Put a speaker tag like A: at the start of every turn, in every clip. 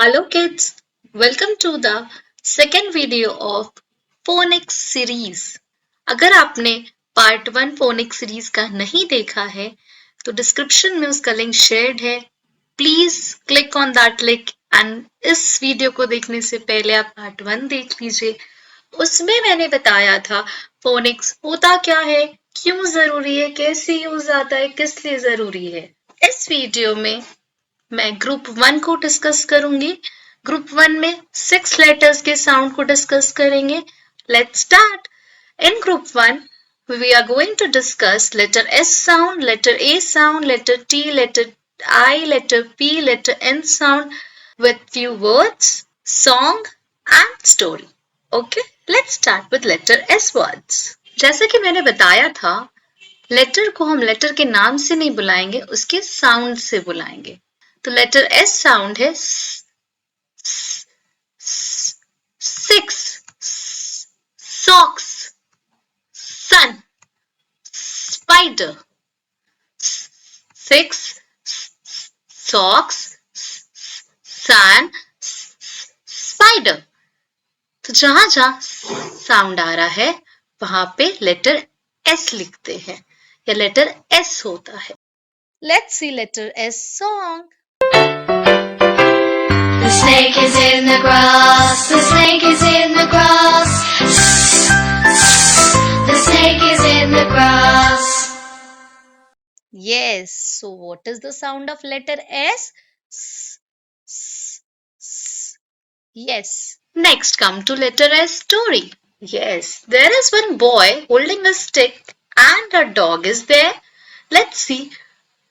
A: Hello kids, welcome to the second video of Phonics series. अगर आपने Part-1 Phonics series का नहीं देखा है तो डिस्क्रिप्शन में उसका लिंक शेयर्ड है. Please click on that link and इस वीडियो को देखने से पहले आप Part-1 देख लीजिए. उसमें मैंने बताया था फोनिक्स होता क्या है, क्यों जरूरी है, कैसे यूज आता है, किस लिए जरूरी है. इस वीडियो में मैं ग्रुप 1 को डिस्कस करूंगी. ग्रुप 1 में 6 लेटर्स के साउंड को डिस्कस करेंगे. Let's start. In group 1 we are going to discuss letter S sound, letter A sound, letter T, letter I, letter P, letter N sound with few words, song and story. Okay, let's start with letter S words. जैसा कि मैंने बताया था, letter को हम letter के नाम से नहीं बुलाएंगे, उसके साउंड से बुलाएंगे. तो लेटर एस साउंड है सिक्स, सॉक्स, सन, स्पाइडर. सिक्स, सॉक्स, सन, स्पाइडर. तो जहां जहां साउंड आ रहा है वहां पे लेटर एस लिखते हैं या लेटर एस होता है. Let's see letter S song.
B: The snake is in the grass, the snake is in the grass. The snake is in the grass.
A: Yes, so what is the sound of letter S? Yes. Next come to letter S story. Yes, there is one boy holding a stick and a dog is there. Let's see.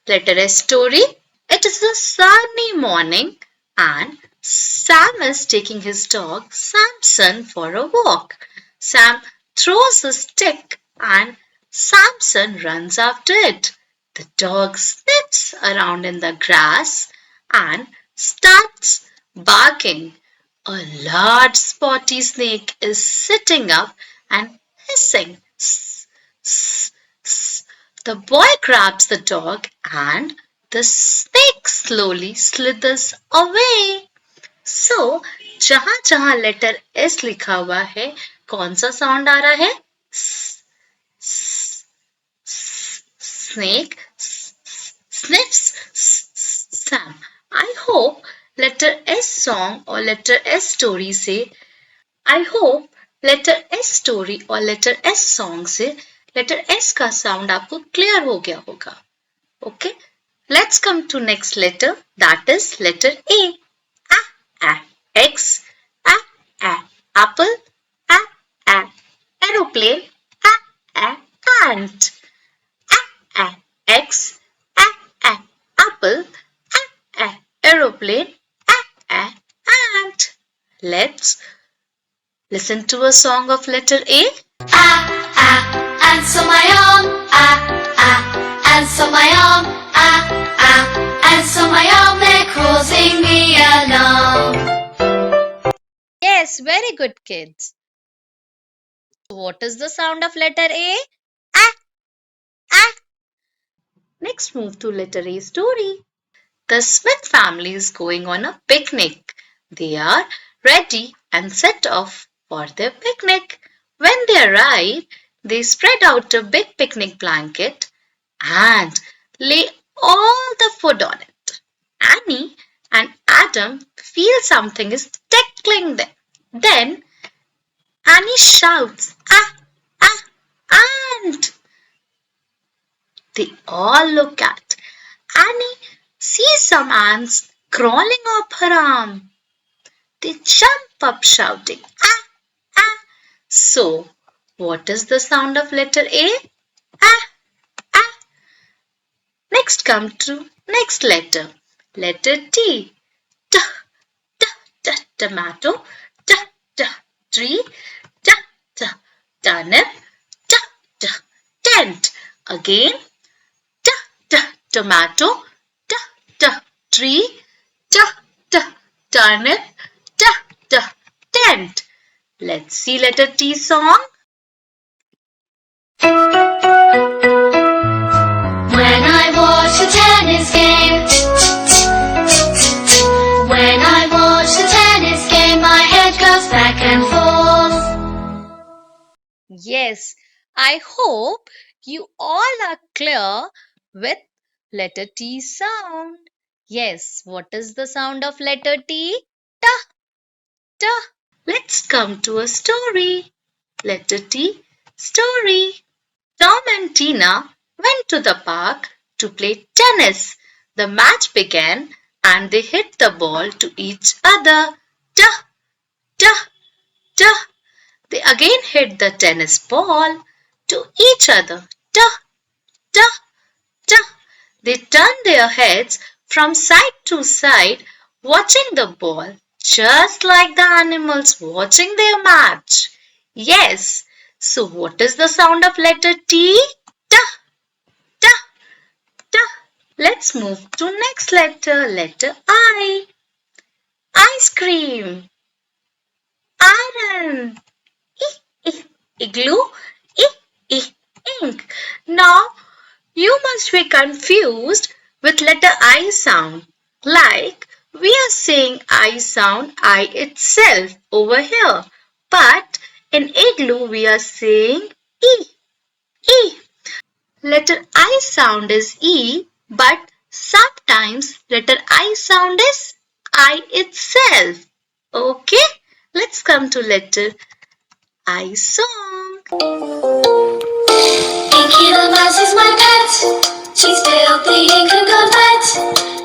A: Letter S story. It is a sunny morning and Sam is taking his dog Samson for a walk. Sam throws a stick and Samson runs after it. The dog sniffs around in the grass and starts barking. A large spotty snake is sitting up and hissing. The boy grabs the dog and the snake slowly slithers away. So, जहां जहां letter S लिखा हुआ है, कौन सा sound आ रहा है? Snake sniffs Sam. I hope letter S song or letter S story से letter S का sound आपको clear हो गया होगा. Okay, let's come to next letter, that is letter A. X, apple, aeroplane, ant. X, apple, aeroplane, ant. Let's listen to a song of letter A.
B: Ants on my arm. Ants on my arm. Ants on my arm. They're causing me alarm.
A: Yes, very good kids. What is the sound of letter A? Next move to letter A story. The Smith family is going on a picnic. They are ready and set off for their picnic. When they arrive, they spread out a big picnic blanket and lay all the food on it. Annie and Adam feel something is tickling them. Then Annie shouts, ant! They all look at Annie, sees some ants crawling up her arm. They jump up shouting, ah! So, what is the sound of letter A? Next come to next letter. Letter T. Tomato, tree, turnip, tent. Again, tomato, tree, turnip, tent. Let's see letter T song.
B: When I watch a tennis game, when I watch
A: Yes, I hope you all are clear with letter T sound. Yes, what is the sound of letter T? Ta, ta. Let's come to a story. Letter T, story. Tom and Tina went to the park to play tennis. The match began and they hit the ball to each other. Ta, ta, ta. They again hit the tennis ball to each other. Ta, ta, ta. They turned their heads from side to side, watching the ball, just like the animals watching their match. Yes, so what is the sound of letter T? Ta, ta, ta. Let's move to next letter, letter I. Ice cream, iron, igloo, ink. Now you must be confused with letter I sound. Like we are saying I sound I itself over here. But in igloo we are saying E. E. Letter I sound is E, but sometimes letter I sound is I itself. Okay, let's come to letter I song.
B: Inky the mouse is my pet. She spilled the ink and got wet.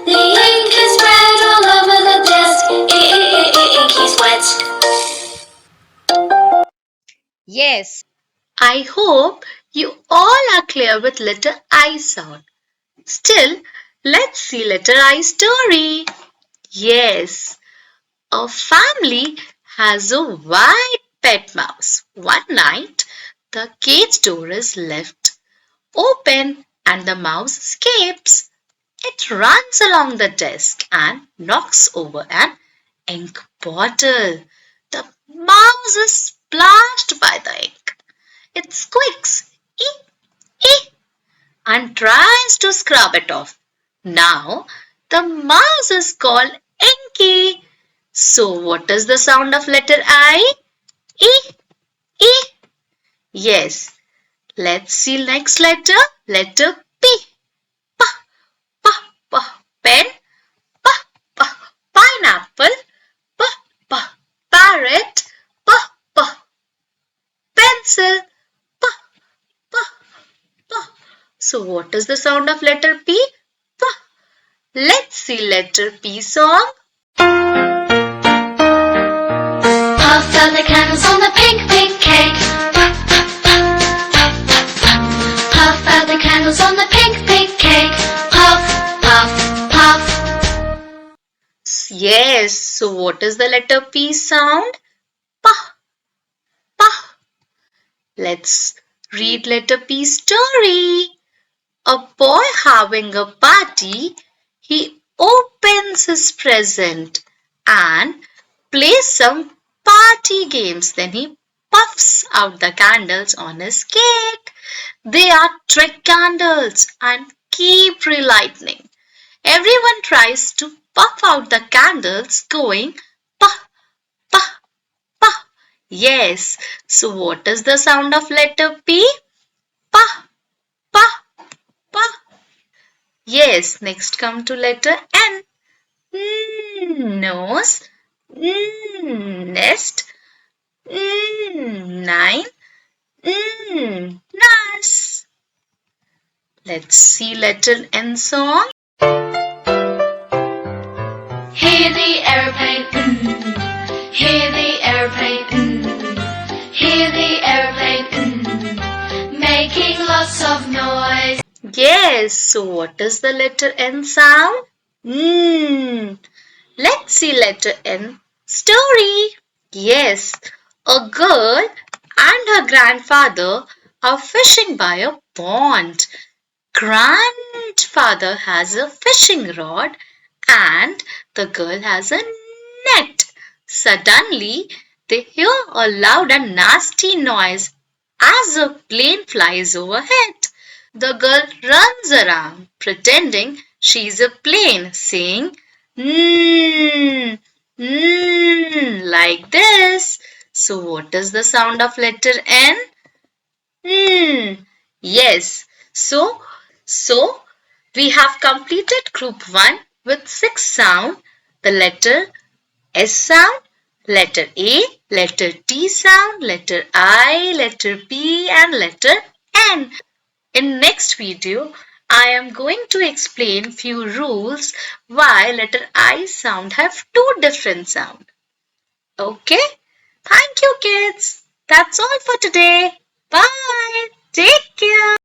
B: The ink is spread all over the desk. Inky's wet.
A: Yes, I hope you all are clear with letter I sound. Still, let's see letter I story. Yes, a family has a white pet mouse. One night, the cage door is left open and the mouse escapes. It runs along the desk and knocks over an ink bottle. The mouse is splashed by the ink. It squeaks, ee, ee, and tries to scrub it off. Now, the mouse is called Inky. So, what is the sound of letter I? E, E. Yes. Let's see next letter. Letter P. Pa, pa, pa. Pen. Pa, pa. Pineapple. Pa, pa. Parrot. Pa, pa. Pencil. Pa, pa, pa. So, what is the sound of letter P? Pa. Let's see letter P song.
B: Puff out the candles on the pink, pink cake. Puff out the candles on the pink, pink cake. Puff, puff, puff.
A: Yes, so what is the letter P sound? Pa, pa. Let's read letter P story. A boy having a party, he opens his present and plays some party games. Then he puffs out the candles on his cake. They are trick candles and keep relighting. Everyone tries to puff out the candles going puff, puff, puff. Yes, so what is the sound of letter P? Puff, puff, puff. Yes, next come to letter N. Nose, nest, nine, nurse. Let's see letter N song.
B: Hear the airplane, hear the airplane, hear the airplane, making lots of noise.
A: Yes, so what is the letter N sound? Let's see letter N story. Yes, a girl and her grandfather are fishing by a pond. Grandfather has a fishing rod and the girl has a net. Suddenly, they hear a loud and nasty noise as a plane flies overhead. The girl runs around pretending she's a plane, saying, mmm, mmm, like this. So, what is the sound of letter N? Hmm. Yes. So we have completed group 1 with 6 sound, the letter S sound, letter A, letter T sound, letter I, letter P and letter N. In next video, I am going to explain few rules why letter I sound have two different sound. Okay? Thank you kids. That's all for today. Bye. Take care.